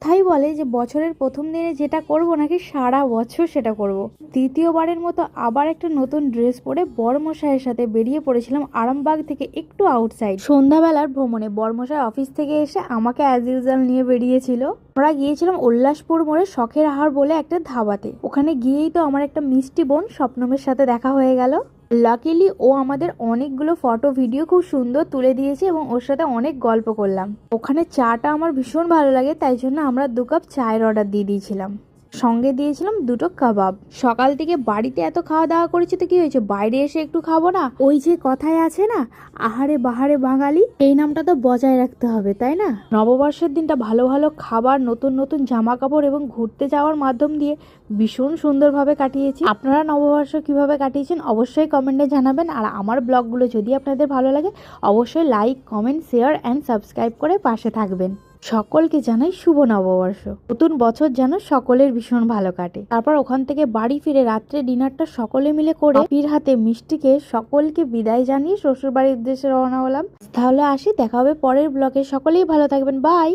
কথাই বলে যে বছরের প্রথম দিনে যেটা করব নাকি সারা বছর সেটা করব। দ্বিতীয়বারের মতো আবার একটা নতুন ড্রেস পরে বরমশাইয়ের সাথে বেরিয়ে পড়েছিলাম আরামবাগ থেকে একটু আউটসাইড সন্ধ্যাবেলার ভ্রমণে। বরমশাই অফিস থেকে এসে আমাকে অ্যাজ ইউজুয়াল নিয়ে বেরিয়েছিল। আমরা গিয়েছিলাম উল্লাসপুর মোড়ে শখের আহার বলে একটা ধাবাতে। ওখানে গিয়েই তো আমার একটা মিষ্টি বোন স্বপ্নমের সাথে দেখা হয়ে গেল। লাকিলি ও আমাদের অনেকগুলো ফটো ভিডিও খুব সুন্দর তুলে দিয়েছে এবং ওর সাথে অনেক গল্প করলাম। ওখানে চাটা আমার ভীষণ ভালো লাগে, তাই জন্য আমরা 2 কাপ চায়ের অর্ডার দিয়ে দিয়েছিলাম, সঙ্গে দিয়েছিলাম 2টো কাবাব। সকাল থেকে বাড়িতে এত খাওয়া দাওয়া করেছি তো কি হয়েছে, বাইরে এসে একটু খাবো না? ওই যে কথায় আছে না, আহারে বাহারে বাঙালি, এই নামটা তো বজায় রাখতে হবে, তাই না? নববর্ষের দিনটা ভালো ভালো খাবার, নতুন নতুন জামা কাপড় এবং ঘুরতে যাওয়ার মাধ্যম দিয়ে ভীষণ সুন্দরভাবে কাটিয়েছি। আপনারা নববর্ষ কিভাবে কাটিয়েছেন অবশ্যই কমেন্টে জানাবেন। আর আমার ব্লগগুলো যদি আপনাদের ভালো লাগে অবশ্যই like, comment, share and subscribe করে পাশে থাকবেন। সকলকে জানাই শুভ নববর্ষ। নতুন বছর যেন সকলের ভীষণ ভালো কাটে। তারপর ওখান থেকে বাড়ি ফিরে রাত্রে ডিনারটা সকলে মিলে করে বাপির হাতে মিষ্টিকে সকলকে বিদায় জানিয়ে শ্বশুর বাড়ির উদ্দেশ্যে রওনা হলাম। তাহলে আসি, দেখা হবে পরের ব্লগে। সকলেই ভালো থাকবেন, বাই।